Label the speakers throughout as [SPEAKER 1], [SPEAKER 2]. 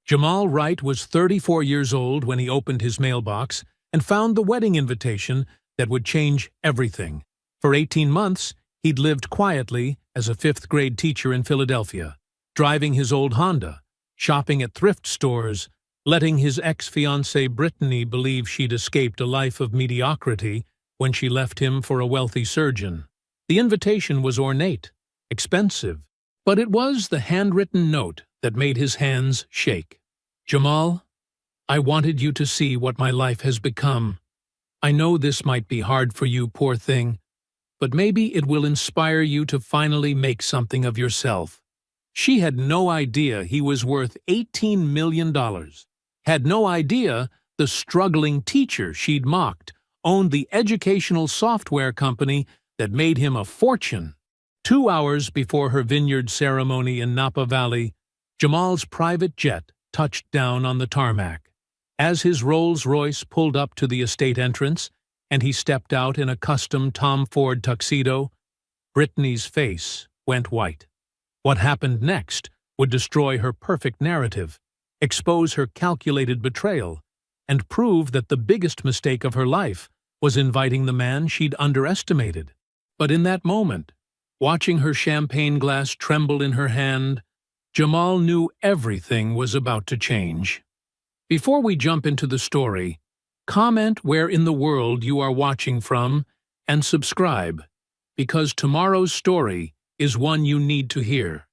[SPEAKER 1] Jamal Wright was 34 years old when he opened his mailbox and found the wedding invitation that would change everything. For 18 months, he'd lived quietly as a fifth-grade teacher in Philadelphia, driving his old Honda, shopping at thrift stores, letting his ex-fiancée Brittany believe she'd escaped a life of mediocrity when she left him for a wealthy surgeon. The invitation was ornate, expensive, but it was the handwritten note that made his hands shake. "Jamal, I wanted you to see what my life has become. I know this might be hard for you, poor thing, but maybe it will inspire you to finally make something of yourself." She had no idea he was worth $18 million. Had no idea the struggling teacher she'd mocked owned the educational software company that made him a fortune. 2 hours before her vineyard ceremony in Napa Valley, Jamal's private jet touched down on the tarmac. As his Rolls-Royce pulled up to the estate entrance and he stepped out in a custom Tom Ford tuxedo, Brittany's face went white. What happened next would destroy her perfect narrative, expose her calculated betrayal, and prove that the biggest mistake of her life was inviting the man she'd underestimated. But in that moment, watching her champagne glass tremble in her hand, Jamal knew everything was about to change. Before we jump into the story, comment where in the world you are watching from and subscribe, because tomorrow's story is one you need to hear.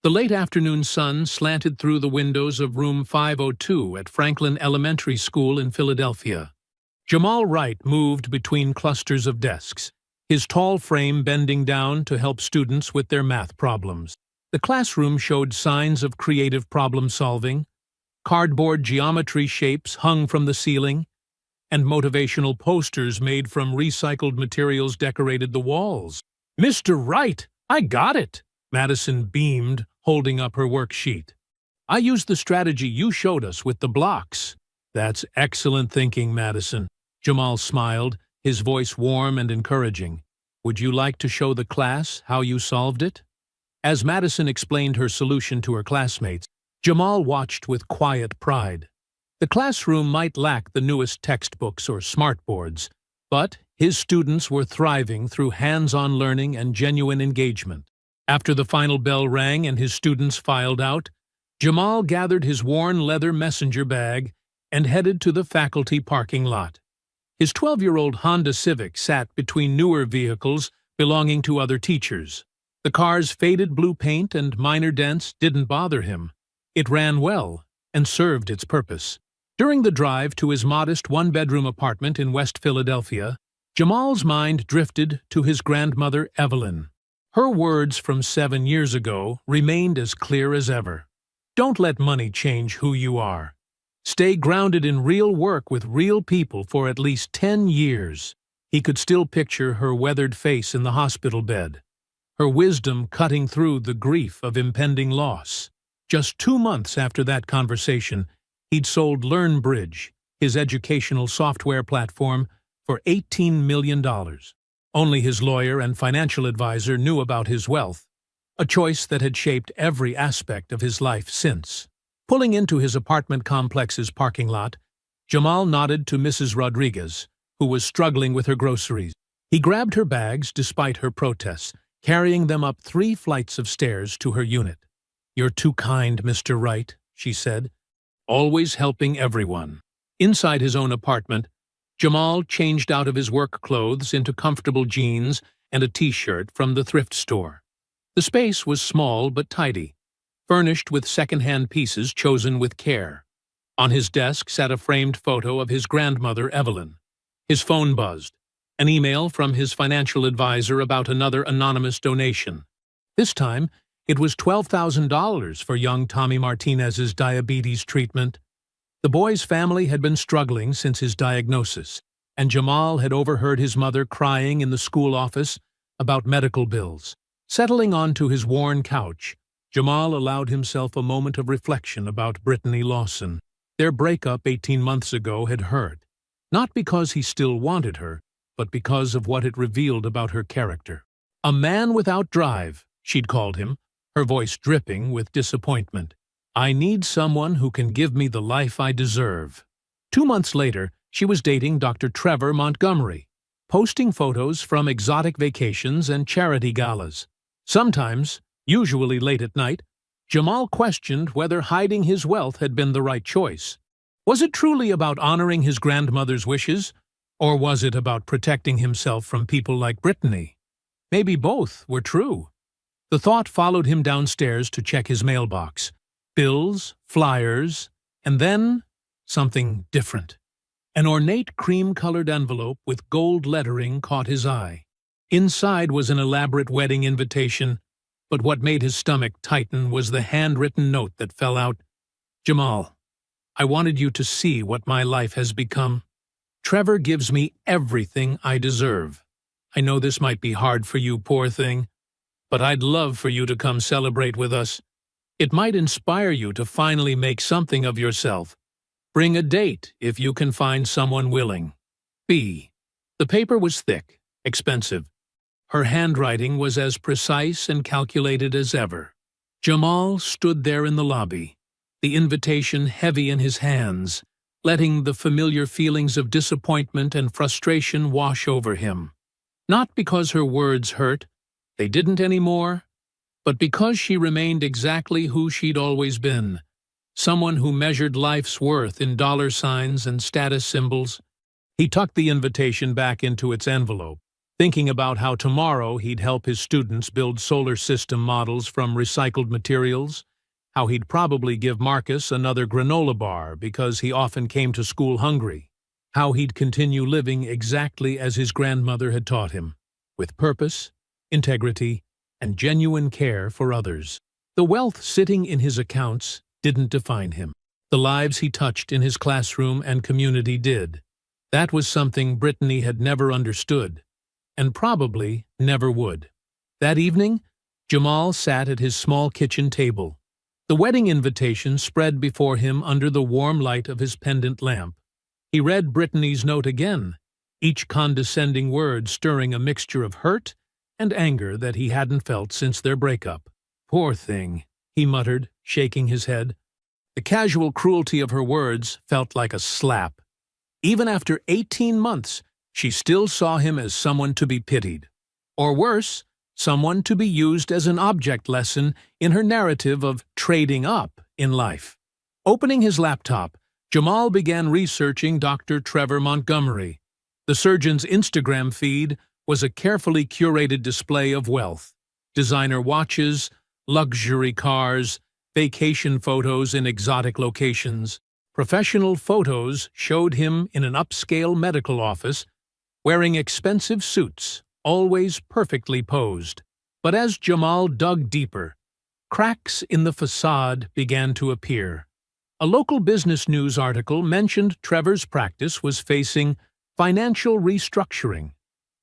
[SPEAKER 1] The late afternoon sun slanted through the windows of room 502 at Franklin Elementary School in Philadelphia. Jamal Wright moved between clusters of desks, his tall frame bending down to help students with their math problems. The classroom showed signs of creative problem-solving. Cardboard geometry shapes hung from the ceiling, and motivational posters made from recycled materials decorated the walls. "Mr. Wright, I got it!" Madison beamed, holding up her worksheet. "I used the strategy you showed us with the blocks." "That's excellent thinking, Madison." Jamal smiled, his voice warm and encouraging. "Would you like to show the class how you solved it?" As Madison explained her solution to her classmates, Jamal watched with quiet pride. The classroom might lack the newest textbooks or smartboards, but his students were thriving through hands-on learning and genuine engagement. After the final bell rang and his students filed out, Jamal gathered his worn leather messenger bag and headed to the faculty parking lot. His 12-year-old Honda Civic sat between newer vehicles belonging to other teachers. The car's faded blue paint and minor dents didn't bother him. It ran well and served its purpose. During the drive to his modest one-bedroom apartment in West Philadelphia, Jamal's mind drifted to his grandmother, Evelyn. Her words from 7 years ago remained as clear as ever. "Don't let money change who you are. Stay grounded in real work with real people for at least 10 years. He could still picture her weathered face in the hospital bed, her wisdom cutting through the grief of impending loss. Just 2 months after that conversation, he'd sold LearnBridge, his educational software platform, for $18 million. Only his lawyer and financial advisor knew about his wealth, a choice that had shaped every aspect of his life since. Pulling into his apartment complex's parking lot, Jamal nodded to Mrs. Rodriguez, who was struggling with her groceries. He grabbed her bags despite her protests, carrying them up 3 flights of stairs to her unit. "You're too kind, Mr. Wright," she said, "always helping everyone." Inside his own apartment, Jamal changed out of his work clothes into comfortable jeans and a t-shirt from the thrift store. The space was small but tidy, furnished with second-hand pieces chosen with care. On his desk sat a framed photo of his grandmother, Evelyn. His phone buzzed, an email from his financial advisor about another anonymous donation. This time, it was $12,000 for young Tommy Martinez's diabetes treatment. The boy's family had been struggling since his diagnosis, and Jamal had overheard his mother crying in the school office about medical bills. Settling onto his worn couch, Jamal allowed himself a moment of reflection about Brittany Lawson. Their breakup 18 months ago had hurt, not because he still wanted her, but because of what it revealed about her character. "A man without drive," she'd called him, her voice dripping with disappointment. I need someone who can give me the life I deserve. 2 months later, she was dating Dr. Trevor Montgomery, posting photos from exotic vacations and charity galas. Sometimes, usually late at night, Jamal questioned whether hiding his wealth had been the right choice. Was it truly about honoring his grandmother's wishes, or was it about protecting himself from people like Brittany? Maybe both were true. The thought followed him downstairs to check his mailbox. Bills, flyers, and then something different. An ornate cream-colored envelope with gold lettering caught his eye. Inside was an elaborate wedding invitation, but what made his stomach tighten was the handwritten note that fell out. Jamal, I wanted you to see what my life has become. Trevor gives me everything I deserve. I know this might be hard for you, poor thing, but I'd love for you to come celebrate with us. It might inspire you to finally make something of yourself. Bring a date if you can find someone willing. B. The paper was thick, expensive. Her handwriting was as precise and calculated as ever. Jamal stood there in the lobby, the invitation heavy in his hands, letting the familiar feelings of disappointment and frustration wash over him. Not because her words hurt, they didn't anymore, but because she remained exactly who she'd always been, someone who measured life's worth in dollar signs and status symbols. He tucked the invitation back into its envelope, thinking about how tomorrow he'd help his students build solar system models from recycled materials, how he'd probably give Marcus another granola bar because he often came to school hungry, how he'd continue living exactly as his grandmother had taught him, with purpose, integrity, and genuine care for others. The wealth sitting in his accounts didn't define him. The lives he touched in his classroom and community did. That was something Brittany had never understood, and probably never would. That evening, Jamal sat at his small kitchen table, the wedding invitation spread before him under the warm light of his pendant lamp. He read Brittany's note again, each condescending word stirring a mixture of hurt and anger that he hadn't felt since their breakup. Poor thing, he muttered, shaking his head. The casual cruelty of her words felt like a slap. Even after 18 months, she still saw him as someone to be pitied. Or worse, someone to be used as an object lesson in her narrative of trading up in life. Opening his laptop, Jamal began researching Dr. Trevor Montgomery. The surgeon's Instagram feed was a carefully curated display of wealth. Designer watches, luxury cars, vacation photos in exotic locations. Professional photos showed him in an upscale medical office, wearing expensive suits, always perfectly posed. But as Jamal dug deeper, cracks in the facade began to appear. A local business news article mentioned Trevor's practice was facing financial restructuring.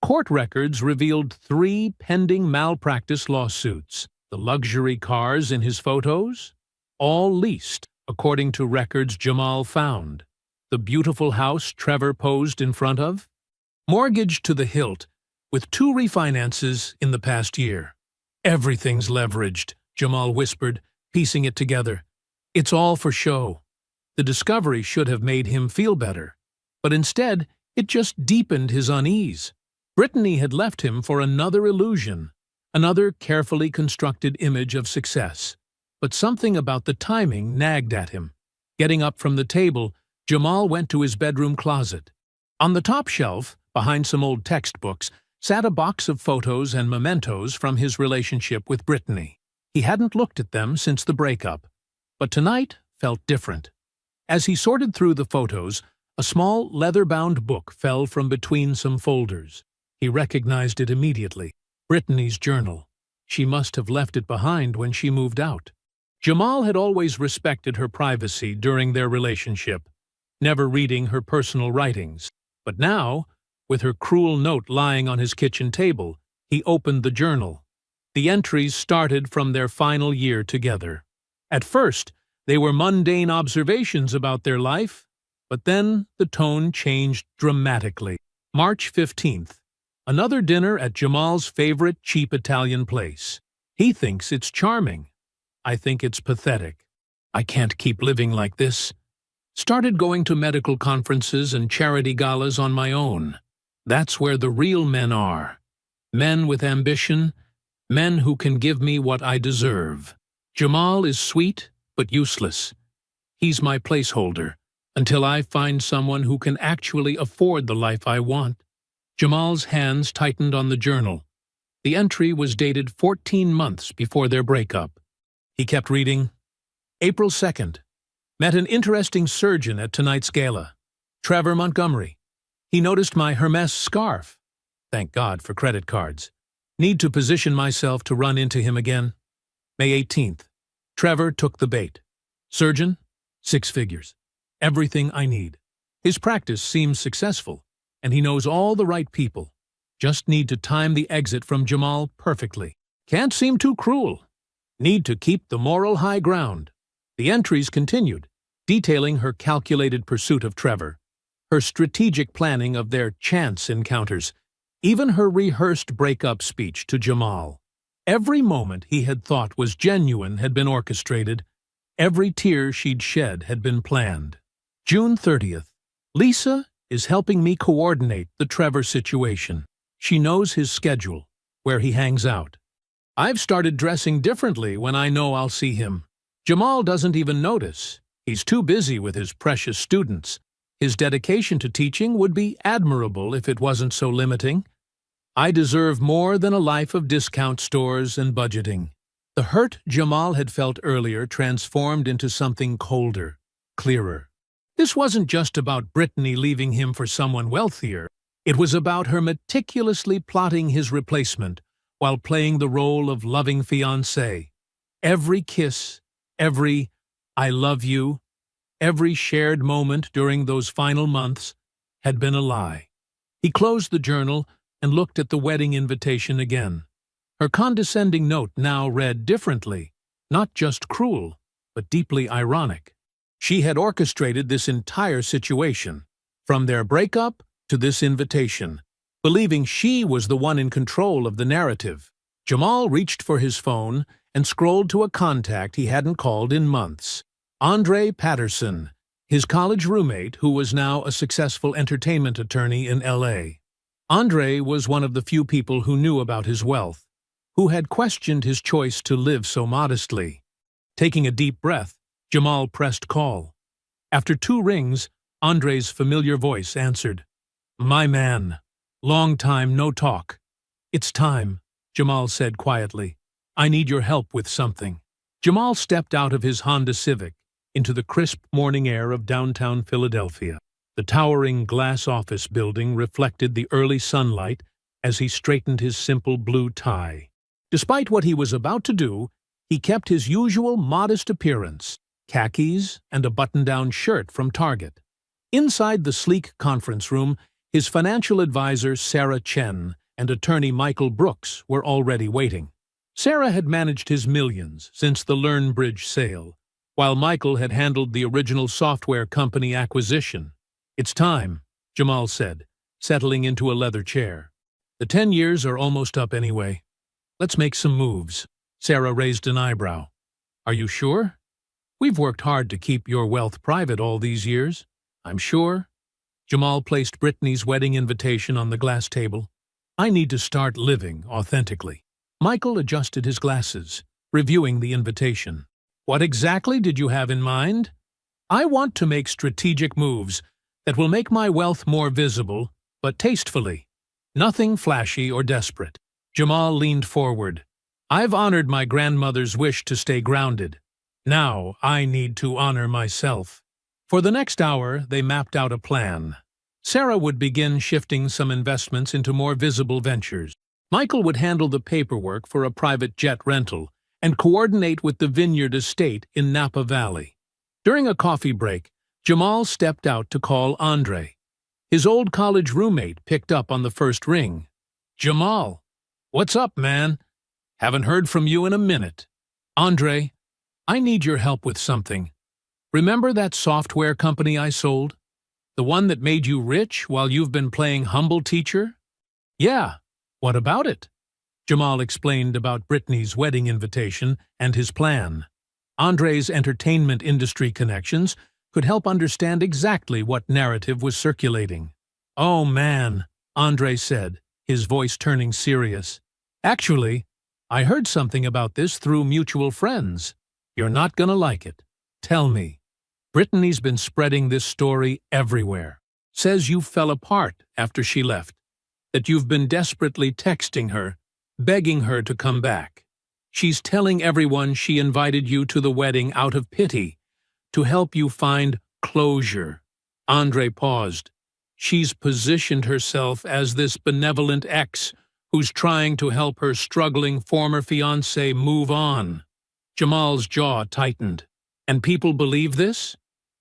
[SPEAKER 1] Court records revealed 3 pending malpractice lawsuits. The luxury cars in his photos? All leased, according to records Jamal found. The beautiful house Trevor posed in front of? Mortgaged to the hilt, with 2 refinances in the past year. Everything's leveraged, Jamal whispered, piecing it together. It's all for show. The discovery should have made him feel better, but instead, it just deepened his unease. Brittany had left him for another illusion, another carefully constructed image of success. But something about the timing nagged at him. Getting up from the table, Jamal went to his bedroom closet. On the top shelf, behind some old textbooks, sat a box of photos and mementos from his relationship with Brittany. He hadn't looked at them since the breakup, but tonight felt different. As he sorted through the photos, a small leather-bound book fell from between some folders. He recognized it immediately. Brittany's journal. She must have left it behind when she moved out. Jamal had always respected her privacy during their relationship, never reading her personal writings. But now, with her cruel note lying on his kitchen table, he opened the journal. The entries started from their final year together. At first, they were mundane observations about their life, but then the tone changed dramatically. March 15th. Another dinner at Jamal's favorite cheap Italian place. He thinks it's charming. I think it's pathetic. I can't keep living like this. Started going to medical conferences and charity galas on my own. That's where the real men are. Men with ambition, men who can give me what I deserve. Jamal is sweet, but useless. He's my placeholder, until I find someone who can actually afford the life I want. Jamal's hands tightened on the journal. The entry was dated 14 months before their breakup. He kept reading. April 2nd. Met an interesting surgeon at tonight's gala. Trevor Montgomery. He noticed my Hermes scarf. Thank God for credit cards. Need to position myself to run into him again. May 18th. Trevor took the bait. Surgeon? 6 figures. Everything I need. His practice seems successful, and he knows all the right people. Just need to time the exit from Jamal perfectly. Can't seem too cruel. Need to keep the moral high ground. The entries continued, detailing her calculated pursuit of Trevor, her strategic planning of their chance encounters, even her rehearsed breakup speech to Jamal. Every moment he had thought was genuine had been orchestrated. Every tear she'd shed had been planned. June 30th. Lisa is helping me coordinate the Trevor situation. She knows his schedule, where he hangs out. I've started dressing differently when I know I'll see him. Jamal doesn't even notice. He's too busy with his precious students. His dedication to teaching would be admirable if it wasn't so limiting. I deserve more than a life of discount stores and budgeting. The hurt Jamal had felt earlier transformed into something colder, clearer. This wasn't just about Brittany leaving him for someone wealthier. It was about her meticulously plotting his replacement while playing the role of loving fiancé. Every kiss, every "I love you," every shared moment during those final months had been a lie. He closed the journal and looked at the wedding invitation again. Her condescending note now read differently, not just cruel, but deeply ironic. She had orchestrated this entire situation, from their breakup to this invitation, believing she was the one in control of the narrative. Jamal reached for his phone and scrolled to a contact he hadn't called in months. Andre Patterson, his college roommate who was now a successful entertainment attorney in L.A. Andre was one of the few people who knew about his wealth, who had questioned his choice to live so modestly. Taking a deep breath, Jamal pressed call. After 2 rings, Andre's familiar voice answered. "My man. Long time no talk." "It's time," Jamal said quietly. "I need your help with something." Jamal stepped out of his Honda Civic into the crisp morning air of downtown Philadelphia. The towering glass office building reflected the early sunlight as he straightened his simple blue tie. Despite what he was about to do, he kept his usual modest appearance, khakis and a button-down shirt from Target. Inside the sleek conference room, his financial advisor Sarah Chen and attorney Michael Brooks were already waiting. Sarah had managed his millions since the LearnBridge sale, while Michael had handled the original software company acquisition. "It's time," Jamal said, settling into a leather chair. "The 10 years are almost up anyway. Let's make some moves." Sarah raised an eyebrow. "Are you sure? We've worked hard to keep your wealth private all these years. I'm sure." Jamal placed Brittany's wedding invitation on the glass table. "I need to start living authentically." Michael adjusted his glasses, reviewing the invitation. "What exactly did you have in mind?" "I want to make strategic moves that will make my wealth more visible, but tastefully. Nothing flashy or desperate." Jamal leaned forward. "I've honored my grandmother's wish to stay grounded. Now I need to honor myself." For the next hour, they mapped out a plan. Sarah would begin shifting some investments into more visible ventures. Michael would handle the paperwork for a private jet rental and coordinate with the Vineyard Estate in Napa Valley. During a coffee break, Jamal stepped out to call Andre. His old college roommate picked up on the first ring. "Jamal, what's up, man? Haven't heard from you in a minute." "Andre, I need your help with something. Remember that software company I sold? The one that made you rich while you've been playing humble teacher?" "Yeah. What about it?" Jamal explained about Brittany's wedding invitation and his plan. Andre's entertainment industry connections could help understand exactly what narrative was circulating. "Oh man," Andre said, his voice turning serious. "Actually, I heard something about this through mutual friends. You're not gonna like it. Tell me." "Brittany's been spreading this story everywhere. Says you fell apart after she left. That you've been desperately texting her, begging her to come back. She's telling everyone she invited you to the wedding out of pity, to help you find closure." Andre paused. "She's positioned herself as this benevolent ex who's trying to help her struggling former fiancé move on." Jamal's jaw tightened. "And people believe this?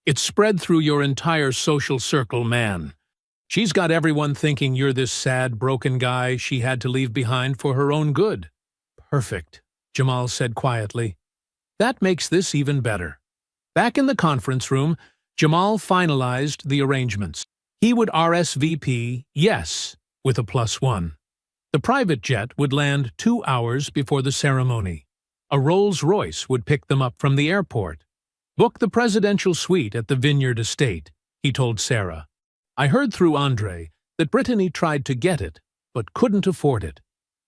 [SPEAKER 1] It's spread through your entire social circle, man. She's got everyone thinking you're this sad, broken guy she had to leave behind for her own good." "Perfect," Jamal said quietly. "That makes this even better." Back in the conference room, Jamal finalized the arrangements. He would RSVP yes with a +1. The private jet would land 2 hours before the ceremony. A Rolls-Royce would pick them up from the airport. "Book the presidential suite at the Vineyard Estate," he told Sarah. "I heard through Andre that Brittany tried to get it, but couldn't afford it."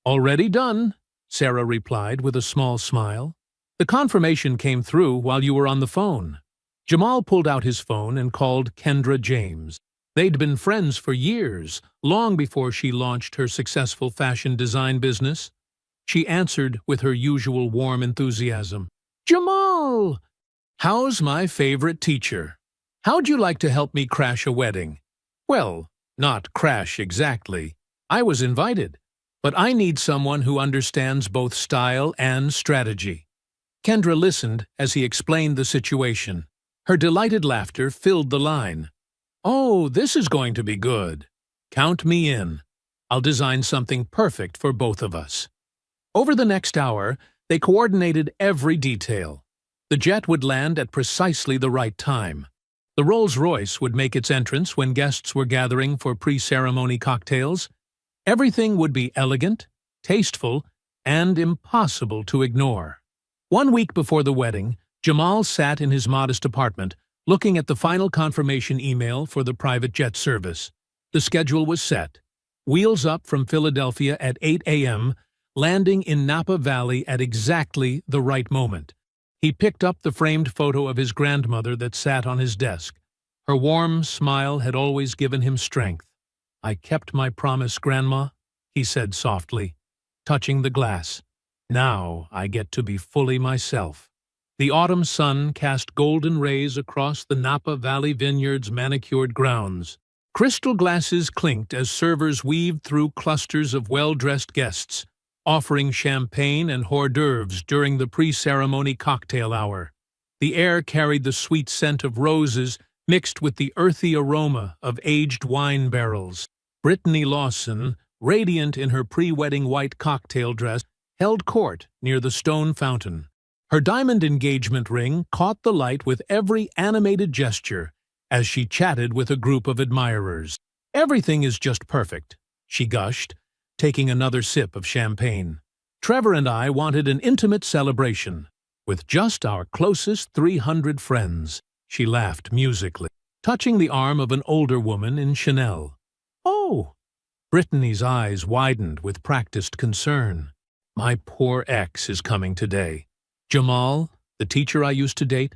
[SPEAKER 1] "Already done," Sarah replied with a small smile. "The confirmation came through while you were on the phone." Jamal pulled out his phone and called Kendra James. They'd been friends for years, long before she launched her successful fashion design business. She answered with her usual warm enthusiasm. "Jamal! How's my favorite teacher? How'd you like to help me crash a wedding?" "Well, not crash exactly. I was invited, but I need someone who understands both style and strategy." Kendra listened as he explained the situation. Her delighted laughter filled the line. "Oh, this is going to be good. Count me in. I'll design something perfect for both of us." Over the next hour, they coordinated every detail. The jet would land at precisely the right time. The Rolls-Royce would make its entrance when guests were gathering for pre-ceremony cocktails. Everything would be elegant, tasteful, and impossible to ignore. 1 week before the wedding, Jamal sat in his modest apartment, looking at the final confirmation email for the private jet service. The schedule was set. Wheels up from Philadelphia at 8 a.m., landing in Napa Valley at exactly the right moment. He picked up the framed photo of his grandmother that sat on his desk. Her warm smile had always given him strength. "I kept my promise, Grandma," he said softly, touching the glass. "Now I get to be fully myself." The autumn sun cast golden rays across the Napa Valley Vineyard's manicured grounds. Crystal glasses clinked as servers weaved through clusters of well-dressed guests, offering champagne and hors d'oeuvres during the pre-ceremony cocktail hour. The air carried the sweet scent of roses mixed with the earthy aroma of aged wine barrels. Brittany Lawson, radiant in her pre-wedding white cocktail dress, held court near the stone fountain. Her diamond engagement ring caught the light with every animated gesture as she chatted with a group of admirers. "Everything is just perfect," she gushed, taking another sip of champagne. "Trevor and I wanted an intimate celebration, with just our closest 300 friends." She laughed musically, touching the arm of an older woman in Chanel. "Oh!" Brittany's eyes widened with practiced concern. "My poor ex is coming today. Jamal, the teacher I used to date,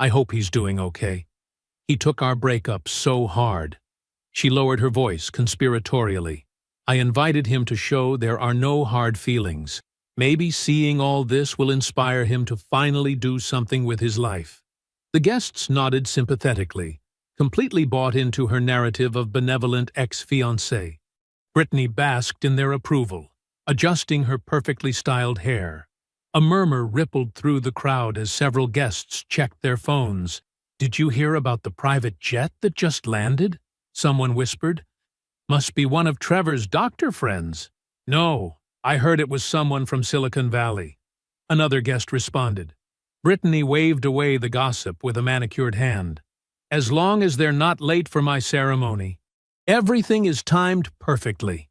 [SPEAKER 1] I hope he's doing okay. He took our breakup so hard." She lowered her voice conspiratorially. "I invited him to show there are no hard feelings. Maybe seeing all this will inspire him to finally do something with his life." The guests nodded sympathetically, completely bought into her narrative of benevolent ex-fiancé. Brittany basked in their approval, adjusting her perfectly styled hair. A murmur rippled through the crowd as several guests checked their phones. "Did you hear about the private jet that just landed?" someone whispered. "Must be one of Trevor's doctor friends." "No, I heard it was someone from Silicon Valley," another guest responded. Brittany waved away the gossip with a manicured hand. "As long as they're not late for my ceremony. Everything is timed perfectly."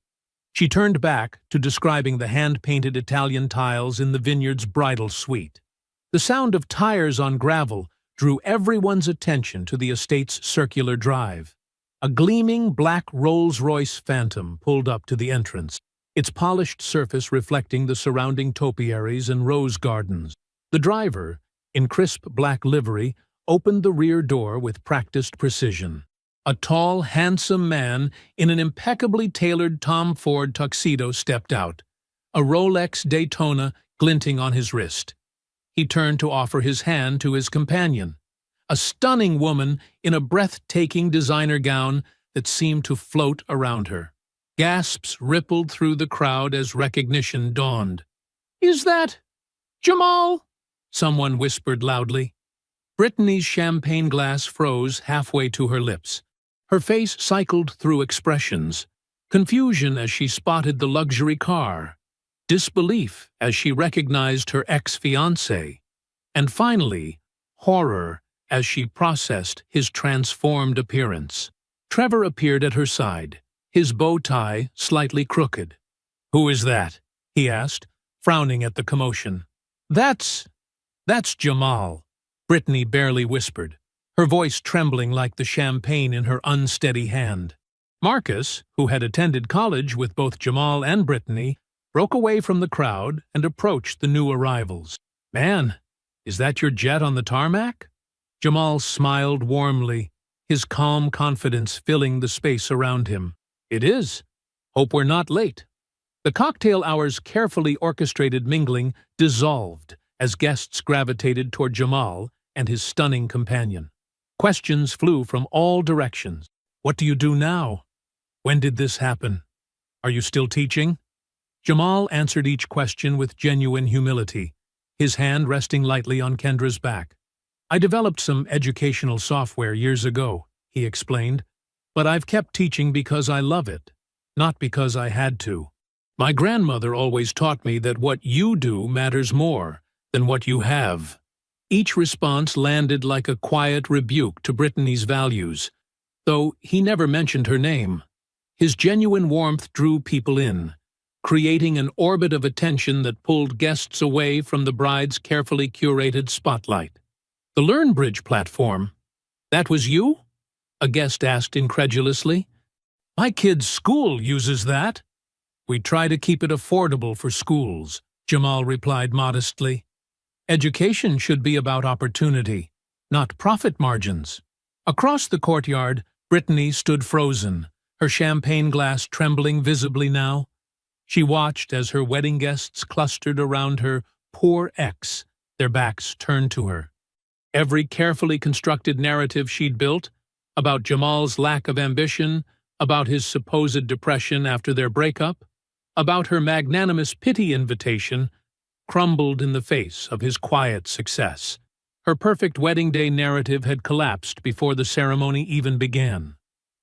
[SPEAKER 1] She turned back to describing the hand-painted Italian tiles in the vineyard's bridal suite. The sound of tires on gravel drew everyone's attention to the estate's circular drive. A gleaming black Rolls-Royce Phantom pulled up to the entrance, its polished surface reflecting the surrounding topiaries and rose gardens. The driver, in crisp black livery, opened the rear door with practiced precision. A tall, handsome man in an impeccably tailored Tom Ford tuxedo stepped out, a Rolex Daytona glinting on his wrist. He turned to offer his hand to his companion, a stunning woman in a breathtaking designer gown that seemed to float around her. Gasps rippled through the crowd as recognition dawned. "Is that Jamal?" someone whispered loudly. Brittany's champagne glass froze halfway to her lips. Her face cycled through expressions: confusion as she spotted the luxury car, disbelief as she recognized her ex-fiancé, and finally, horror as she processed his transformed appearance. Trevor appeared at her side, his bow tie slightly crooked. "Who is that?" he asked, frowning at the commotion. That's Jamal," Brittany barely whispered, her voice trembling like the champagne in her unsteady hand. Marcus, who had attended college with both Jamal and Brittany, broke away from the crowd and approached the new arrivals. "Man, is that your jet on the tarmac?" Jamal smiled warmly, his calm confidence filling the space around him. "It is. Hope we're not late." The cocktail hour's carefully orchestrated mingling dissolved as guests gravitated toward Jamal and his stunning companion. Questions flew from all directions. "What do you do now? When did this happen? Are you still teaching?" Jamal answered each question with genuine humility, his hand resting lightly on Kendra's back. "I developed some educational software years ago," he explained, "but I've kept teaching because I love it, not because I had to. My grandmother always taught me that what you do matters more than what you have." Each response landed like a quiet rebuke to Brittany's values, though he never mentioned her name. His genuine warmth drew people in, creating an orbit of attention that pulled guests away from the bride's carefully curated spotlight. "The LearnBridge platform? That was you?" a guest asked incredulously. "My kid's school uses that." "We try to keep it affordable for schools," Jamal replied modestly. "Education should be about opportunity, not profit margins." Across the courtyard, Brittany stood frozen, her champagne glass trembling visibly now. She watched as her wedding guests clustered around her poor ex, their backs turned to her. Every carefully constructed narrative she'd built, about Jamal's lack of ambition, about his supposed depression after their breakup, about her magnanimous pity invitation, crumbled in the face of his quiet success. Her perfect wedding day narrative had collapsed before the ceremony even began.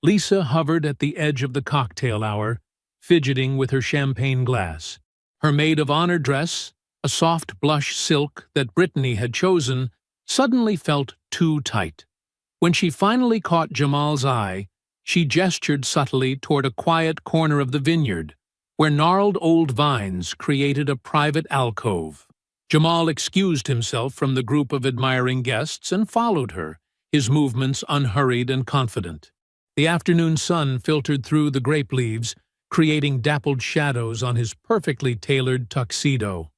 [SPEAKER 1] Lisa hovered at the edge of the cocktail hour, fidgeting with her champagne glass. Her maid of honor dress, a soft blush silk that Brittany had chosen, suddenly felt too tight. When she finally caught Jamal's eye, she gestured subtly toward a quiet corner of the vineyard, where gnarled old vines created a private alcove. Jamal excused himself from the group of admiring guests and followed her, his movements unhurried and confident. The afternoon sun filtered through the grape leaves, creating dappled shadows on his perfectly tailored tuxedo.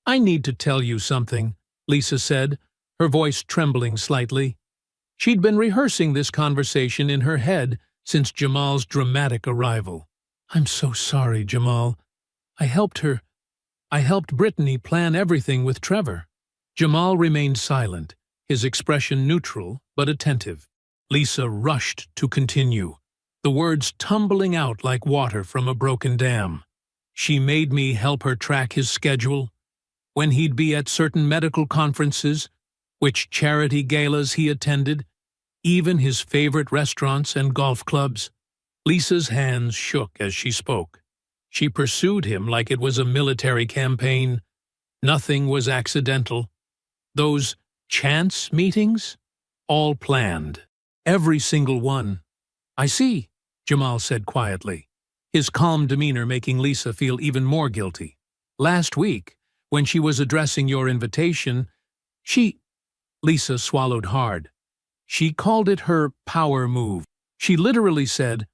[SPEAKER 1] "I need to tell you something," Lisa said, her voice trembling slightly. She'd been rehearsing this conversation in her head since Jamal's dramatic arrival. "I'm so sorry, Jamal. I helped Brittany plan everything with Trevor." Jamal remained silent, his expression neutral but attentive. Lisa rushed to continue, the words tumbling out like water from a broken dam. "She made me help her track his schedule, when he'd be at certain medical conferences, which charity galas he attended, even his favorite restaurants and golf clubs." Lisa's hands shook as she spoke. She pursued him like it was a military campaign. Nothing was accidental. Those chance meetings? All planned. Every single one. "I see," Jamal said quietly, his calm demeanor making Lisa feel even more guilty. "Last week, when she was addressing your invitation, Lisa swallowed hard. She called it her power move. She literally said,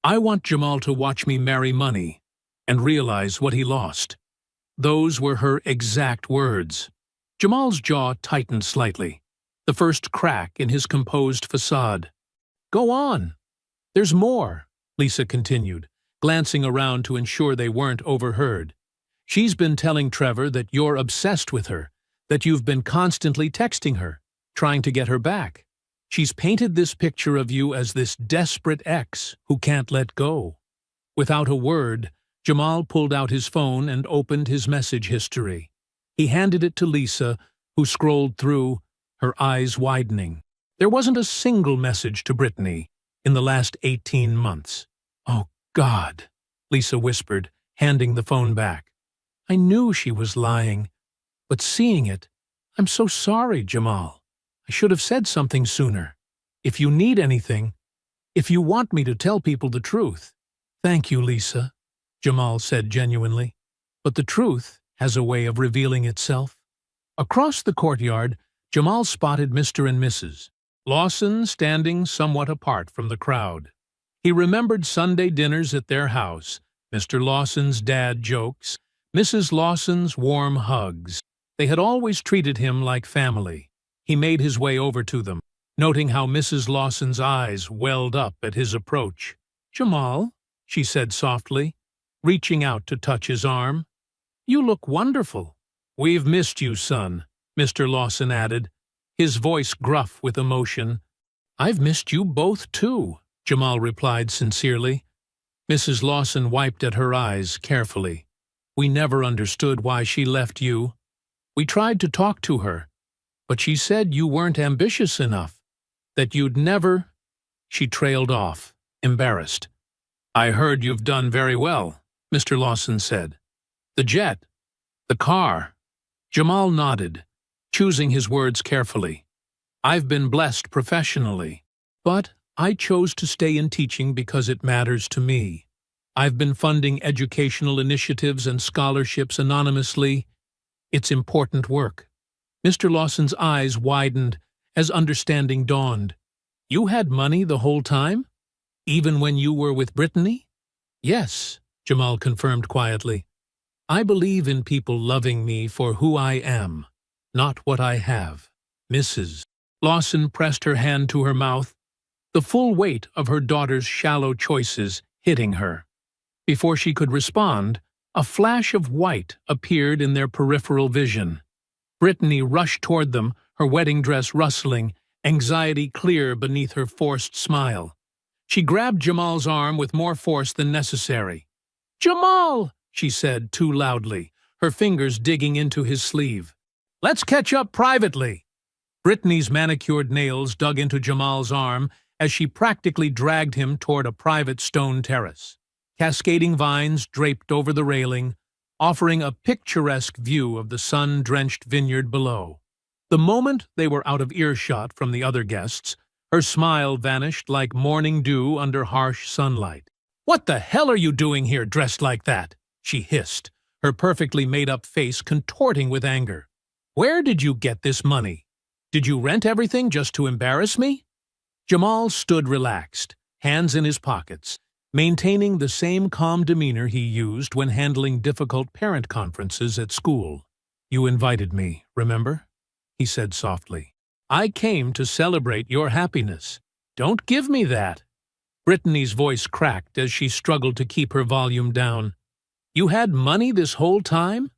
[SPEAKER 1] "I want Jamal to watch me marry money and realize what he lost." Those were her exact words. Jamal's jaw tightened slightly, the first crack in his composed facade. "Go on. There's more," Lisa continued, glancing around to ensure they weren't overheard. "She's been telling Trevor that you're obsessed with her, that you've been constantly texting her, trying to get her back. She's painted this picture of you as this desperate ex who can't let go." Without a word, Jamal pulled out his phone and opened his message history. He handed it to Lisa, who scrolled through, her eyes widening. There wasn't a single message to Brittany in the last 18 months. "Oh, God," Lisa whispered, handing the phone back. "I knew she was lying, but seeing it, I'm so sorry, Jamal. I should have said something sooner. If you need anything, if you want me to tell people the truth." "Thank you, Lisa," Jamal said genuinely. "But the truth has a way of revealing itself." Across the courtyard, Jamal spotted Mr. and Mrs. Lawson standing somewhat apart from the crowd. He remembered Sunday dinners at their house, Mr. Lawson's dad jokes, Mrs. Lawson's warm hugs. They had always treated him like family. He made his way over to them, noting how Mrs. Lawson's eyes welled up at his approach. "Jamal," she said softly, reaching out to touch his arm. "You look wonderful." "We've missed you, son," Mr. Lawson added, his voice gruff with emotion. "I've missed you both, too," Jamal replied sincerely. Mrs. Lawson wiped at her eyes carefully. "We never understood why she left you. We tried to talk to her, but she said you weren't ambitious enough, that you'd never—" She trailed off, embarrassed. "I heard you've done very well," Mr. Lawson said. "The jet, the car." Jamal nodded, choosing his words carefully. "I've been blessed professionally, but I chose to stay in teaching because it matters to me. I've been funding educational initiatives and scholarships anonymously. It's important work." Mr. Lawson's eyes widened as understanding dawned. "You had money the whole time? Even when you were with Brittany?" "Yes," Jamal confirmed quietly. "I believe in people loving me for who I am, not what I have." Mrs. Lawson pressed her hand to her mouth, the full weight of her daughter's shallow choices hitting her. Before she could respond, a flash of white appeared in their peripheral vision. Brittany rushed toward them, her wedding dress rustling, anxiety clear beneath her forced smile. She grabbed Jamal's arm with more force than necessary. "Jamal!" she said too loudly, her fingers digging into his sleeve. "Let's catch up privately." Brittany's manicured nails dug into Jamal's arm as she practically dragged him toward a private stone terrace. Cascading vines draped over the railing, offering a picturesque view of the sun-drenched vineyard below. The moment they were out of earshot from the other guests, her smile vanished like morning dew under harsh sunlight. "What the hell are you doing here dressed like that?" she hissed, her perfectly made-up face contorting with anger. "Where did you get this money? Did you rent everything just to embarrass me?" Jamal stood relaxed, hands in his pockets, maintaining the same calm demeanor he used when handling difficult parent conferences at school. "You invited me, remember?" he said softly. "I came to celebrate your happiness. Don't give me that." Brittany's voice cracked as she struggled to keep her volume down. "You had money this whole time?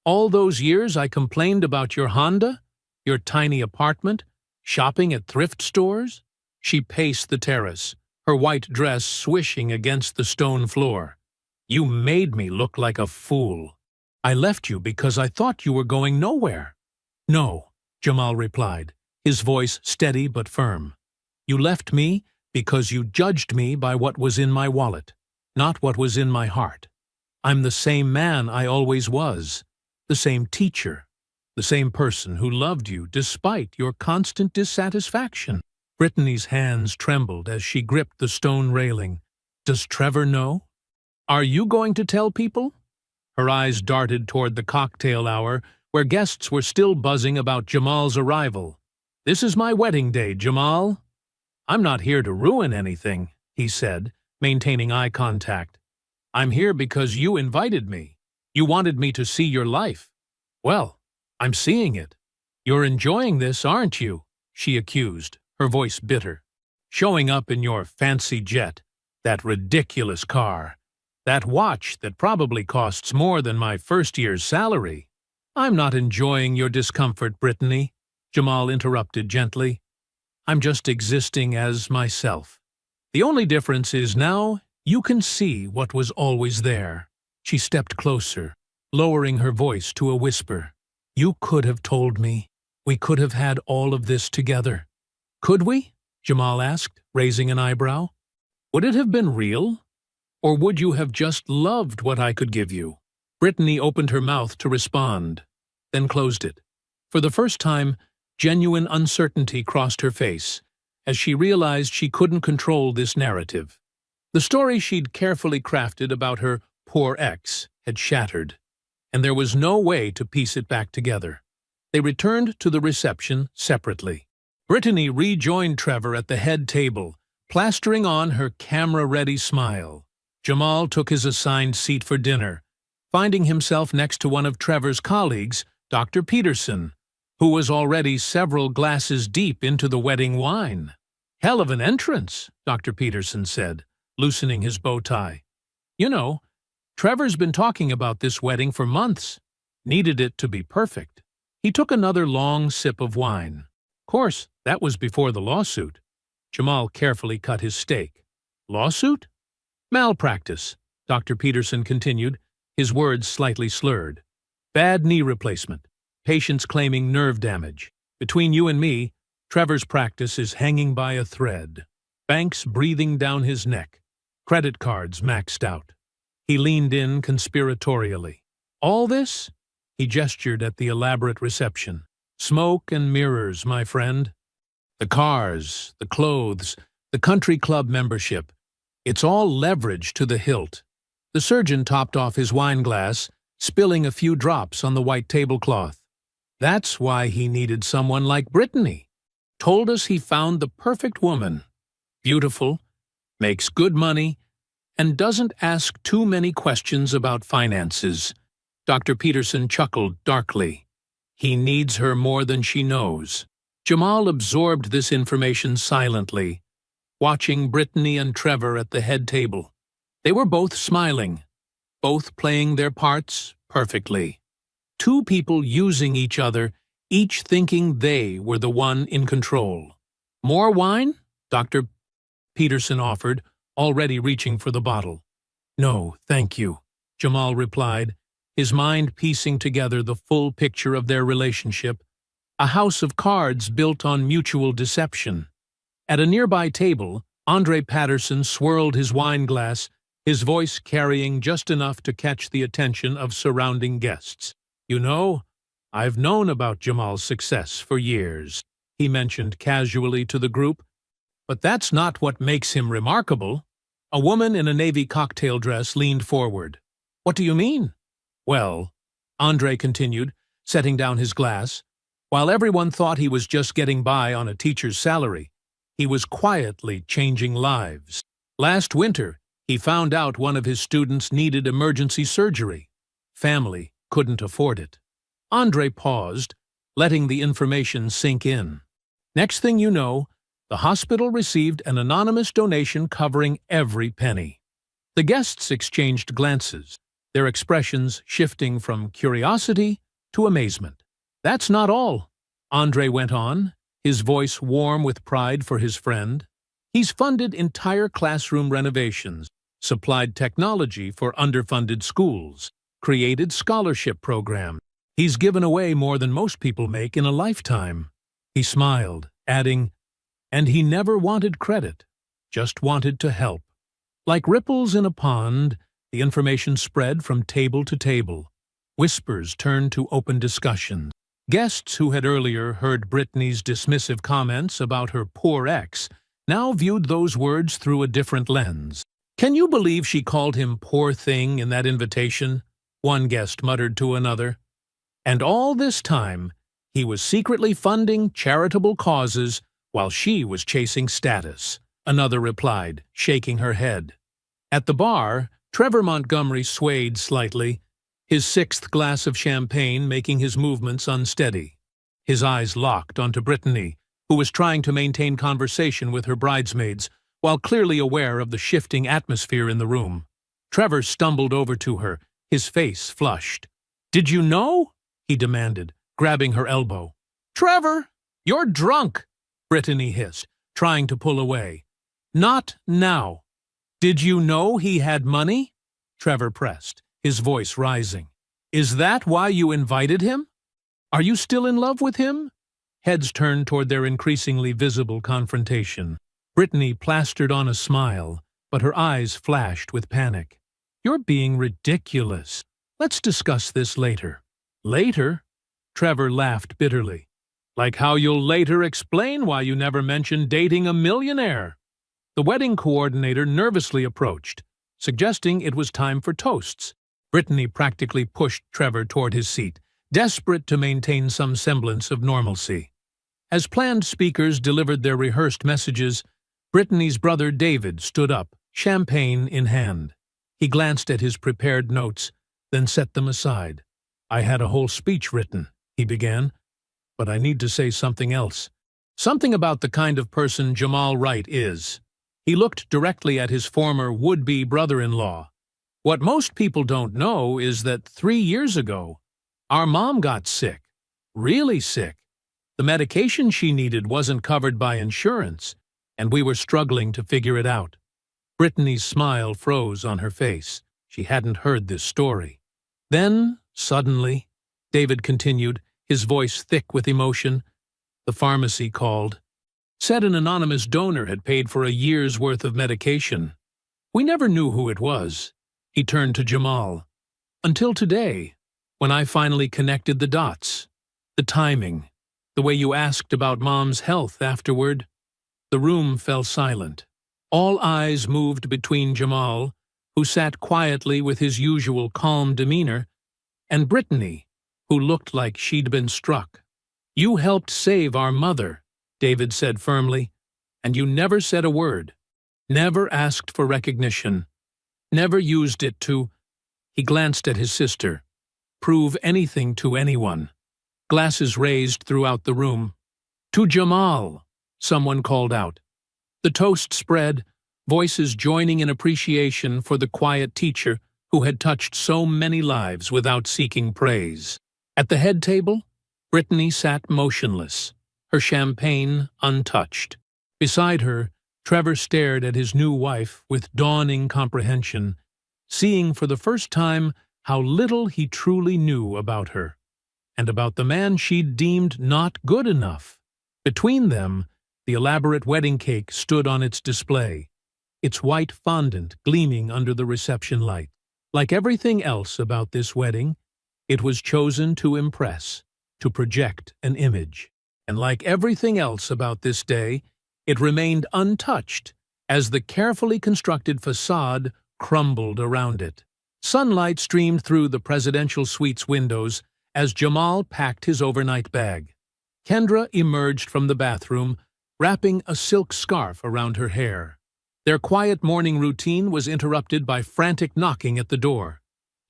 [SPEAKER 1] All those years I complained about your Honda, your tiny apartment, shopping at thrift stores?" She paced the terrace, her white dress swishing against the stone floor. "You made me look like a fool. I left you because I thought you were going nowhere." "No," Jamal replied, his voice steady but firm. "You left me because you judged me by what was in my wallet, not what was in my heart. I'm the same man I always was, the same teacher, the same person who loved you despite your constant dissatisfaction." Brittany's hands trembled as she gripped the stone railing. "Does Trevor know? Are you going to tell people?" Her eyes darted toward the cocktail hour where guests were still buzzing about Jamal's arrival. "This is my wedding day, Jamal." "I'm not here to ruin anything," he said, maintaining eye contact. "I'm here because you invited me. You wanted me to see your life. Well, I'm seeing it. You're enjoying this, aren't you?" she accused, her voice bitter. "Showing up in your fancy jet, that ridiculous car, that watch that probably costs more than my first year's salary." "I'm not enjoying your discomfort, Brittany," Jamal interrupted gently. "I'm just existing as myself. The only difference is now you can see what was always there." She stepped closer, lowering her voice to a whisper. "You could have told me. We could have had all of this together." "Could we?" Jamal asked, raising an eyebrow. "Would it have been real? Or would you have just loved what I could give you?" Brittany opened her mouth to respond, then closed it. For the first time, genuine uncertainty crossed her face, as she realized she couldn't control this narrative. The story she'd carefully crafted about her poor ex had shattered, and there was no way to piece it back together. They returned to the reception separately. Brittany rejoined Trevor at the head table, plastering on her camera-ready smile. Jamal took his assigned seat for dinner, finding himself next to one of Trevor's colleagues, Dr. Peterson, who was already several glasses deep into the wedding wine. "Hell of an entrance," Dr. Peterson said, loosening his bow tie. "You know, Trevor's been talking about this wedding for months. Needed it to be perfect." He took another long sip of wine. "Of course, that was before the lawsuit." Jamal carefully cut his steak. "Lawsuit?" "Malpractice," Dr. Peterson continued, his words slightly slurred. "Bad knee replacement. Patients claiming nerve damage. Between you and me, Trevor's practice is hanging by a thread. Banks breathing down his neck. Credit cards maxed out." He leaned in conspiratorially. "All this?" He gestured at the elaborate reception. "Smoke and mirrors, my friend. The cars, the clothes, the country club membership. It's all leverage to the hilt." The surgeon topped off his wine glass, spilling a few drops on the white tablecloth. "That's why he needed someone like Brittany. Told us he found the perfect woman. Beautiful, makes good money, and doesn't ask too many questions about finances." Dr. Peterson chuckled darkly. "He needs her more than she knows." Jamal absorbed this information silently, watching Brittany and Trevor at the head table. They were both smiling, both playing their parts perfectly. Two people using each other, each thinking they were the one in control. "More wine?" Dr. Peterson offered, already reaching for the bottle. "No, thank you," Jamal replied, his mind piecing together the full picture of their relationship, a house of cards built on mutual deception. At a nearby table, Andre Patterson swirled his wine glass, his voice carrying just enough to catch the attention of surrounding guests. "You know, I've known about Jamal's success for years," he mentioned casually to the group. "But that's not what makes him remarkable." A woman in a navy cocktail dress leaned forward. "What do you mean?" "Well," Andre continued, setting down his glass, "while everyone thought he was just getting by on a teacher's salary, he was quietly changing lives. Last winter, he found out one of his students needed emergency surgery. Family couldn't afford it." Andre paused, letting the information sink in. "Next thing you know, the hospital received an anonymous donation covering every penny." The guests exchanged glances, their expressions shifting from curiosity to amazement. "That's not all," Andre went on, his voice warm with pride for his friend. "He's funded entire classroom renovations, supplied technology for underfunded schools, created scholarship programs. He's given away more than most people make in a lifetime." He smiled, adding, "And he never wanted credit, just wanted to help." Like ripples in a pond, the information spread from table to table. Whispers turned to open discussions. Guests who had earlier heard Brittany's dismissive comments about her poor ex now viewed those words through a different lens. "Can you believe she called him poor thing in that invitation?" one guest muttered to another. And all this time, he was secretly funding charitable causes while she was chasing status, another replied, shaking her head. At the bar, Trevor Montgomery swayed slightly, his sixth glass of champagne making his movements unsteady. His eyes locked onto Brittany, who was trying to maintain conversation with her bridesmaids while clearly aware of the shifting atmosphere in the room. Trevor stumbled over to her, his face flushed. "Did you know?" he demanded, grabbing her elbow. "Trevor, you're drunk," Brittany hissed, trying to pull away. "Not now." "Did you know he had money?" Trevor pressed, his voice rising. "Is that why you invited him? Are you still in love with him?" Heads turned toward their increasingly visible confrontation. Brittany plastered on a smile, but her eyes flashed with panic. "You're being ridiculous. Let's discuss this later." "Later?" Trevor laughed bitterly. "Like how you'll later explain why you never mentioned dating a millionaire." The wedding coordinator nervously approached, suggesting it was time for toasts. Brittany practically pushed Trevor toward his seat, desperate to maintain some semblance of normalcy. As planned speakers delivered their rehearsed messages, Brittany's brother David stood up, champagne in hand. He glanced at his prepared notes, then set them aside. "I had a whole speech written," he began, "but I need to say something else. Something about the kind of person Jamal Wright is." He looked directly at his former would-be brother-in-law. "What most people don't know is that 3 years ago, our mom got sick, really sick. The medication she needed wasn't covered by insurance, and we were struggling to figure it out." Brittany's smile froze on her face. She hadn't heard this story. "Then, suddenly," David continued, his voice thick with emotion, "the pharmacy called. Said an anonymous donor had paid for a year's worth of medication. We never knew who it was." He turned to Jamal. "Until today, when I finally connected the dots. The timing, the way you asked about Mom's health afterward." The room fell silent. All eyes moved between Jamal, who sat quietly with his usual calm demeanor, and Brittany, who looked like she'd been struck. "You helped save our mother," David said firmly, "and you never said a word. Never asked for recognition. Never used it to—" He glanced at his sister. "Prove anything to anyone." Glasses raised throughout the room. "To Jamal," someone called out. The toast spread, voices joining in appreciation for the quiet teacher who had touched so many lives without seeking praise. At the head table, Brittany sat motionless, her champagne untouched. Beside her, Trevor stared at his new wife with dawning comprehension, seeing for the first time how little he truly knew about her, and about the man she'd deemed not good enough. Between them, the elaborate wedding cake stood on its display, its white fondant gleaming under the reception light. Like everything else about this wedding, it was chosen to impress, to project an image. And like everything else about this day, it remained untouched as the carefully constructed facade crumbled around it. Sunlight streamed through the presidential suite's windows as Jamal packed his overnight bag. Kendra emerged from the bathroom, wrapping a silk scarf around her hair. Their quiet morning routine was interrupted by frantic knocking at the door.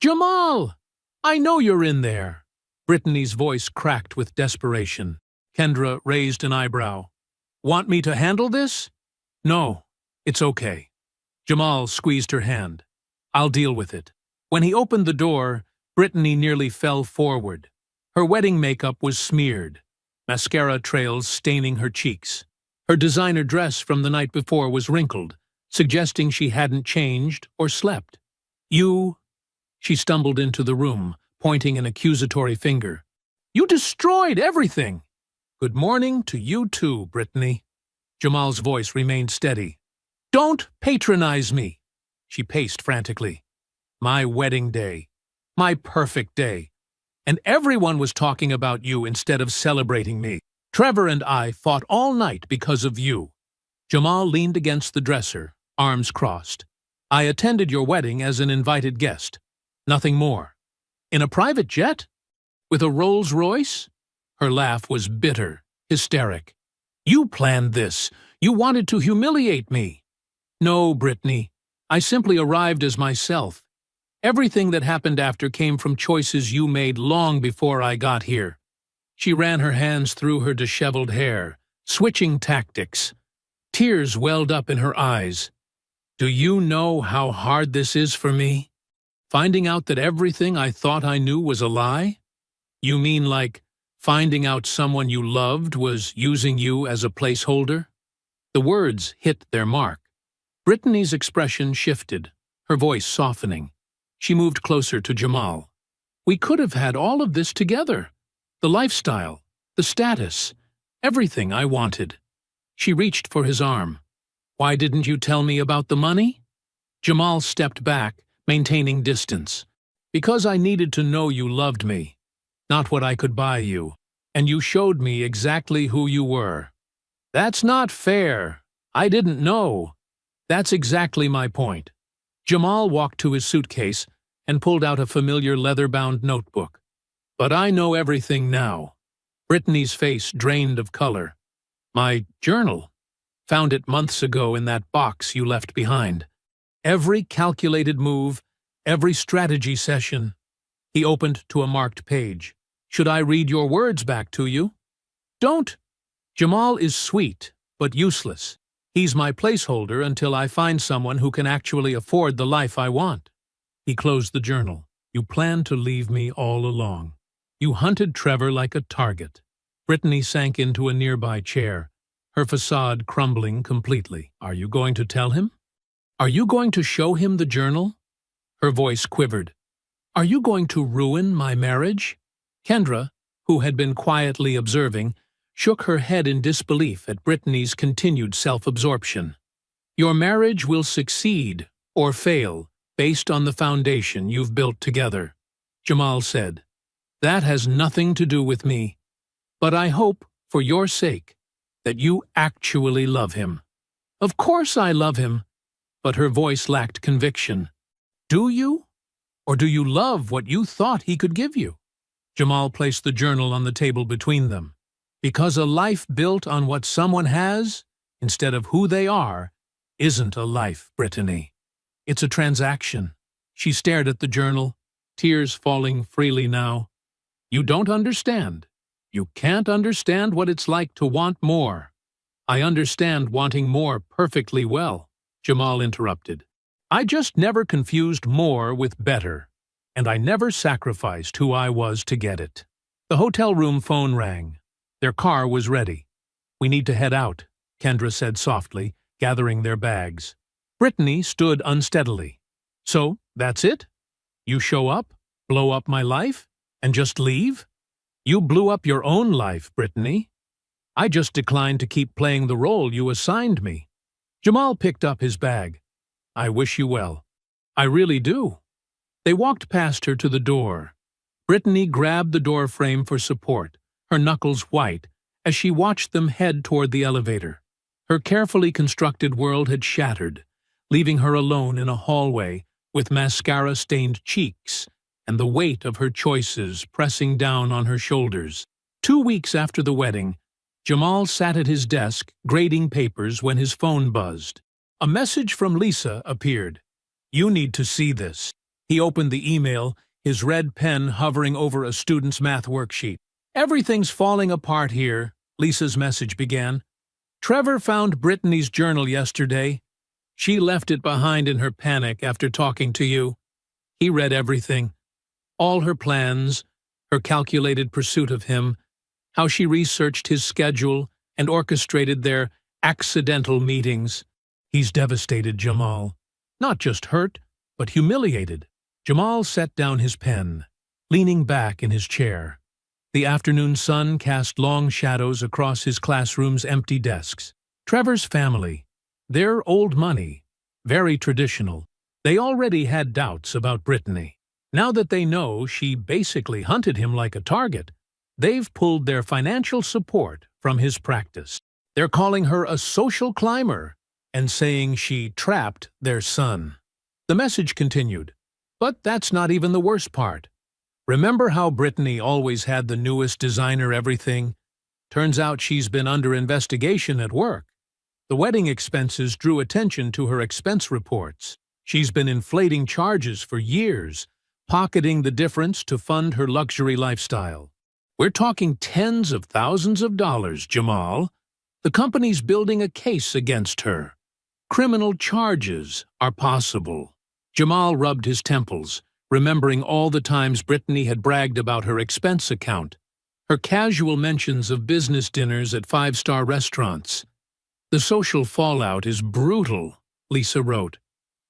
[SPEAKER 1] "Jamal! I know you're in there!" Brittany's voice cracked with desperation. Kendra raised an eyebrow. "Want me to handle this?" "No, it's okay." Jamal squeezed her hand. "I'll deal with it." When he opened the door, Brittany nearly fell forward. Her wedding makeup was smeared, mascara trails staining her cheeks. Her designer dress from the night before was wrinkled, suggesting she hadn't changed or slept. "You—" She stumbled into the room, pointing an accusatory finger. "You destroyed everything!" "Good morning to you too, Brittany." Jamal's voice remained steady. "Don't patronize me!" She paced frantically. "My wedding day. My perfect day. And everyone was talking about you instead of celebrating me. Trevor and I fought all night because of you." Jamal leaned against the dresser, arms crossed. "I attended your wedding as an invited guest. Nothing more." "In a private jet?" With a Rolls-Royce? Her laugh was bitter, hysteric. You planned this. You wanted to humiliate me. No, Brittany. I simply arrived as myself. Everything that happened after came from choices you made long before I got here. She ran her hands through her disheveled hair, switching tactics. Tears welled up in her eyes. Do you know how hard this is for me? Finding out that everything I thought I knew was a lie? You mean like finding out someone you loved was using you as a placeholder? The words hit their mark. Brittany's expression shifted, her voice softening. She moved closer to Jamal. We could have had all of this together. The lifestyle, the status, everything I wanted. She reached for his arm. Why didn't you tell me about the money? Jamal stepped back, maintaining distance. Because I needed to know you loved me, not what I could buy you, and you showed me exactly who you were. That's not fair. I didn't know. That's exactly my point. Jamal walked to his suitcase and pulled out a familiar leather-bound notebook. But I know everything now. Brittany's face drained of color. My journal. Found it months ago in that box you left behind. Every calculated move, every strategy session. He opened to a marked page. Should I read your words back to you? Don't. Jamal is sweet, but useless. He's my placeholder until I find someone who can actually afford the life I want. He closed the journal. You planned to leave me all along. You hunted Trevor like a target. Brittany sank into a nearby chair, her facade crumbling completely. Are you going to tell him? Are you going to show him the journal? Her voice quivered. Are you going to ruin my marriage? Kendra, who had been quietly observing, shook her head in disbelief at Brittany's continued self-absorption. Your marriage will succeed or fail based on the foundation you've built together, Jamal said. That has nothing to do with me. But I hope, for your sake, that you actually love him. Of course I love him. But her voice lacked conviction. Do you? Or do you love what you thought he could give you? Jamal placed the journal on the table between them. Because a life built on what someone has, instead of who they are, isn't a life, Brittany. It's a transaction. She stared at the journal, tears falling freely now. You don't understand. You can't understand what it's like to want more. I understand wanting more perfectly well, Jamal interrupted. I just never confused more with better, and I never sacrificed who I was to get it. The hotel room phone rang. Their car was ready. We need to head out, Kendra said softly, gathering their bags. Brittany stood unsteadily. So, that's it? You show up, blow up my life, and just leave? You blew up your own life, Brittany. I just declined to keep playing the role you assigned me. Jamal picked up his bag. I wish you well. I really do. They walked past her to the door. Brittany grabbed the door frame for support, her knuckles white, as she watched them head toward the elevator. Her carefully constructed world had shattered, leaving her alone in a hallway with mascara-stained cheeks and the weight of her choices pressing down on her shoulders. 2 weeks after the wedding, Jamal sat at his desk grading papers when his phone buzzed. A message from Lisa appeared. You need to see this. He opened the email, his red pen hovering over a student's math worksheet. Everything's falling apart here, Lisa's message began. Trevor found Brittany's journal yesterday. She left it behind in her panic after talking to you. He read everything. All her plans, her calculated pursuit of him, how she researched his schedule and orchestrated their accidental meetings. He's devastated, Jamal. Not just hurt, but humiliated. Jamal set down his pen, leaning back in his chair. The afternoon sun cast long shadows across his classroom's empty desks. Trevor's family, their old money, very traditional. They already had doubts about Brittany. Now that they know she basically hunted him like a target, they've pulled their financial support from his practice. They're calling her a social climber and saying she trapped their son. The message continued. But that's not even the worst part. Remember how Brittany always had the newest designer everything? Turns out she's been under investigation at work. The wedding expenses drew attention to her expense reports. She's been inflating charges for years, pocketing the difference to fund her luxury lifestyle. We're talking tens of thousands of dollars, Jamal. The company's building a case against her. Criminal charges are possible. Jamal rubbed his temples, remembering all the times Brittany had bragged about her expense account, her casual mentions of business dinners at five-star restaurants. The social fallout is brutal, Lisa wrote.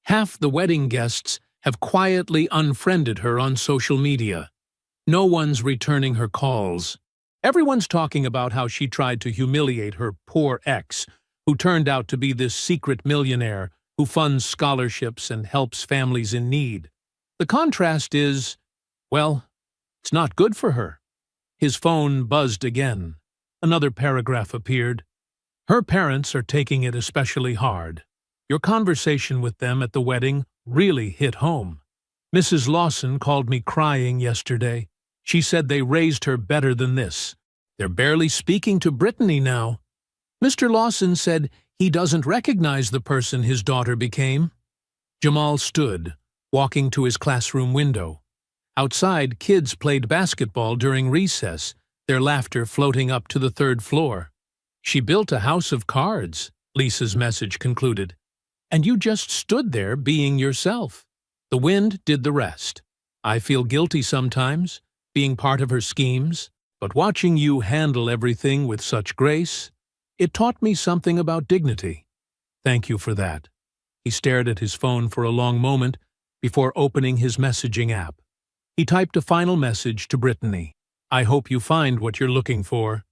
[SPEAKER 1] Half the wedding guests have quietly unfriended her on social media. No one's returning her calls. Everyone's talking about how she tried to humiliate her poor ex, who turned out to be this secret millionaire who funds scholarships and helps families in need. The contrast is, well, it's not good for her. His phone buzzed again. Another paragraph appeared. Her parents are taking it especially hard. Your conversation with them at the wedding really hit home. Mrs. Lawson called me crying yesterday. She said they raised her better than this. They're barely speaking to Brittany now. Mr. Lawson said he doesn't recognize the person his daughter became. Jamal stood, walking to his classroom window. Outside, kids played basketball during recess, their laughter floating up to the third floor. She built a house of cards, Lisa's message concluded. And you just stood there being yourself. The wind did the rest. I feel guilty sometimes, being part of her schemes, but watching you handle everything with such grace, it taught me something about dignity. Thank you for that. He stared at his phone for a long moment before opening his messaging app. He typed a final message to Brittany. I hope you find what you're looking for,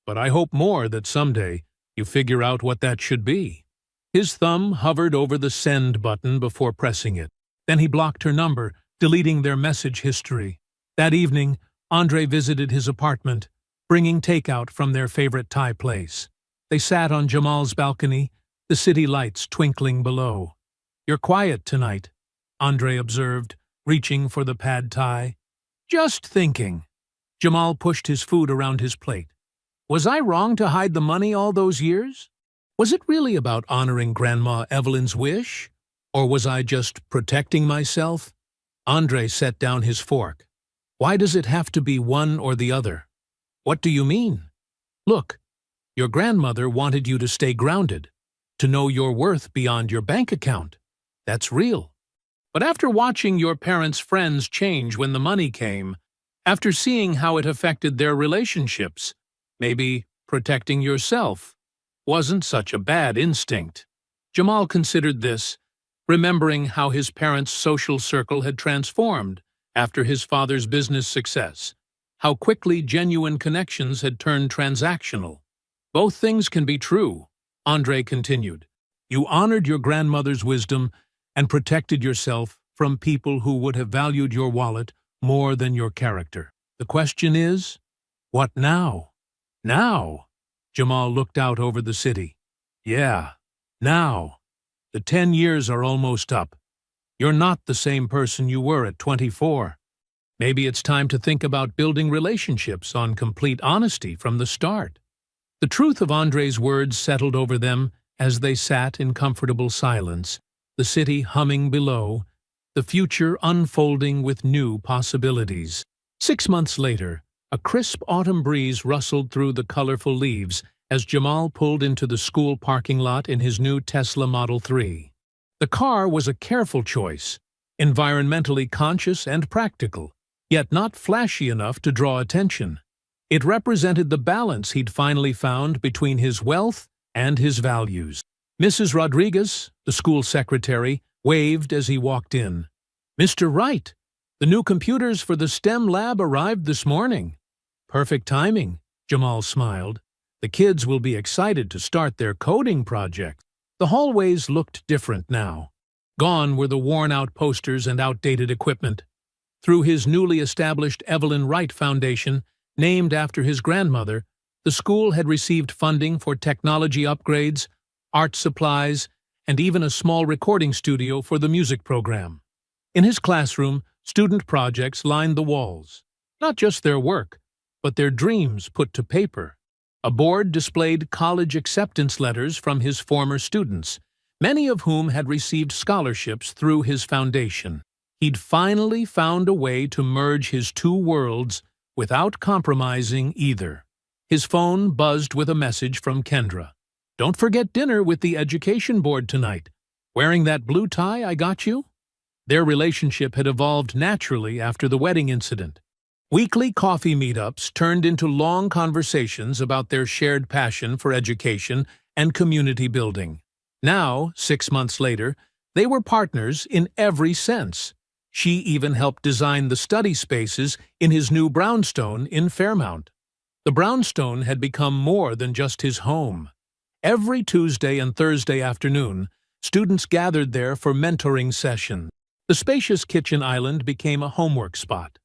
[SPEAKER 1] but I hope more that someday you figure out what that should be. His thumb hovered over the send button before pressing it. Then he blocked her number, deleting their message history. That evening, Andre visited his apartment, bringing takeout from their favorite Thai place. They sat on Jamal's balcony, the city lights twinkling below. You're quiet tonight, Andre observed, reaching for the pad thai. Just thinking. Jamal pushed his food around his plate. Was I wrong to hide the money all those years? Was it really about honoring Grandma Evelyn's wish? Or was I just protecting myself? Andre set down his fork. Why does it have to be one or the other? What do you mean? Look, your grandmother wanted you to stay grounded, to know your worth beyond your bank account. That's real. But after watching your parents' friends change when the money came, after seeing how it affected their relationships, maybe protecting yourself wasn't such a bad instinct. Jamal considered this, remembering how his parents' social circle had transformed after his father's business success, how quickly genuine connections had turned transactional. Both things can be true, Andre continued. You honored your grandmother's wisdom and protected yourself from people who would have valued your wallet more than your character. The question is, what now? Now? Jamal looked out over the city. Yeah, now. The 10 years are almost up. You're not the same person you were at 24. Maybe it's time to think about building relationships on complete honesty from the start. The truth of Andre's words settled over them as they sat in comfortable silence, the city humming below, the future unfolding with new possibilities. 6 months later, a crisp autumn breeze rustled through the colorful leaves as Jamal pulled into the school parking lot in his new Tesla Model 3. The car was a careful choice, environmentally conscious and practical, yet not flashy enough to draw attention. It represented the balance he'd finally found between his wealth and his values. Mrs. Rodriguez, the school secretary, waved as he walked in. Mr. Wright, the new computers for the STEM lab arrived this morning. Perfect timing, Jamal smiled. The kids will be excited to start their coding project. The hallways looked different now. Gone were the worn-out posters and outdated equipment. Through his newly established Evelyn Wright Foundation, named after his grandmother, the school had received funding for technology upgrades, art supplies, and even a small recording studio for the music program. In his classroom, Student projects lined the walls. Not just their work, but their dreams put to paper. A board displayed college acceptance letters from his former students, many of whom had received scholarships through his foundation. He'd finally found a way to merge his two worlds without compromising either. His phone buzzed with a message from Kendra. "Don't forget dinner with the education board tonight. Wearing that blue tie I got you?" Their relationship had evolved naturally after the wedding incident. Weekly coffee meetups turned into long conversations about their shared passion for education and community building. Now, 6 months later, they were partners in every sense. She even helped design the study spaces in his new brownstone in Fairmount. The brownstone had become more than just his home. Every Tuesday and Thursday afternoon, students gathered there for mentoring sessions. The spacious kitchen island became a homework spot.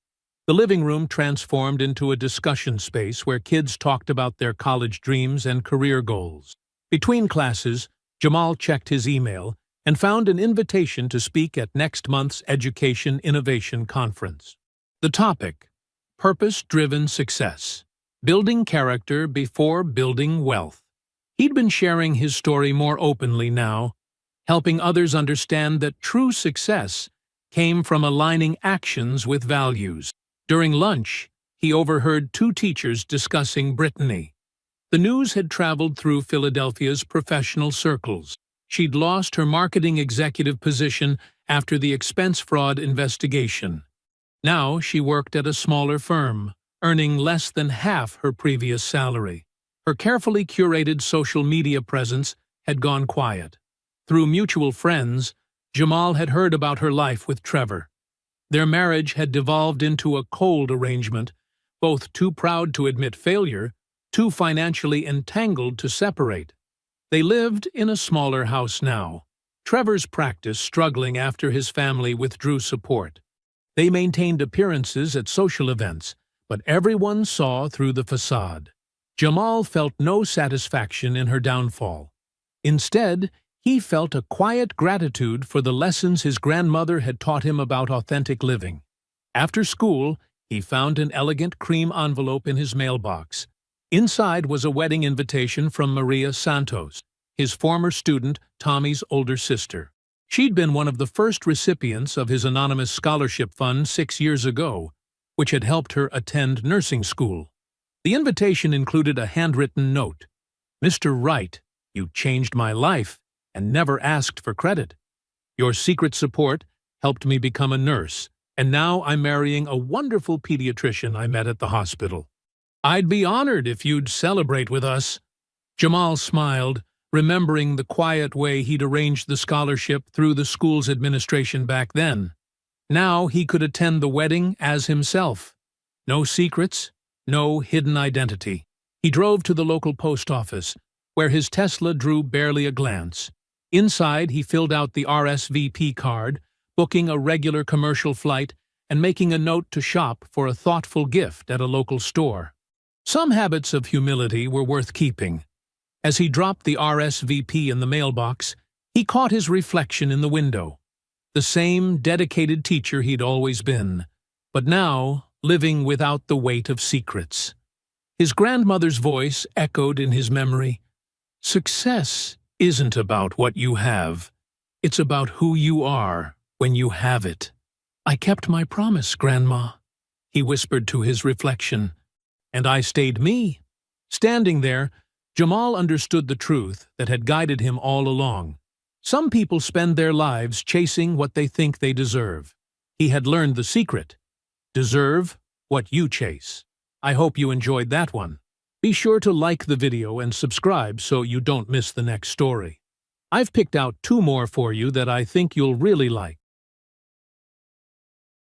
[SPEAKER 1] The living room transformed into a discussion space where kids talked about their college dreams and career goals. Between classes, Jamal checked his email and found an invitation to speak at next month's Education Innovation Conference. The topic: Purpose-Driven Success, Building Character Before Building Wealth. He'd been sharing his story more openly now, helping others understand that true success came from aligning actions with values. During lunch, he overheard two teachers discussing Brittany. The news had traveled through Philadelphia's professional circles. She'd lost her marketing executive position after the expense fraud investigation. Now she worked at a smaller firm, earning less than half her previous salary. Her carefully curated social media presence had gone quiet. Through mutual friends, Jamal had heard about her life with Trevor. Their marriage had devolved into a cold arrangement, both too proud to admit failure, too financially entangled to separate. They lived in a smaller house now, Trevor's practice struggling after his family withdrew support. They maintained appearances at social events, but everyone saw through the facade. Jamal felt no satisfaction in her downfall. Instead, he felt a quiet gratitude for the lessons his grandmother had taught him about authentic living. After school, he found an elegant cream envelope in his mailbox. Inside was a wedding invitation from Maria Santos, his former student, Tommy's older sister. She'd been one of the first recipients of his anonymous scholarship fund 6 years ago, which had helped her attend nursing school. The invitation included a handwritten note. "Mr. Wright, you changed my life and never asked for credit. Your secret support helped me become a nurse, and now I'm marrying a wonderful pediatrician I met at the hospital. I'd be honored if you'd celebrate with us." Jamal smiled, remembering the quiet way he'd arranged the scholarship through the school's administration back then. Now he could attend the wedding as himself. No secrets, no hidden identity. He drove to the local post office, where his Tesla drew barely a glance. Inside, he filled out the RSVP card, booking a regular commercial flight and making a note to shop for a thoughtful gift at a local store. Some habits of humility were worth keeping. As he dropped the RSVP in the mailbox, he caught his reflection in the window. The same dedicated teacher he'd always been, but now living without the weight of secrets. His grandmother's voice echoed in his memory. "Success isn't about what you have. It's about who you are when you have it." "I kept my promise, Grandma," he whispered to his reflection. "And I stayed me." Standing there, Jamal understood the truth that had guided him all along. Some people spend their lives chasing what they think they deserve. He had learned the secret. Deserve what you chase. I hope you enjoyed that one. Be sure to like the video and subscribe so you don't miss the next story. I've picked out 2 more for you that I think you'll really like.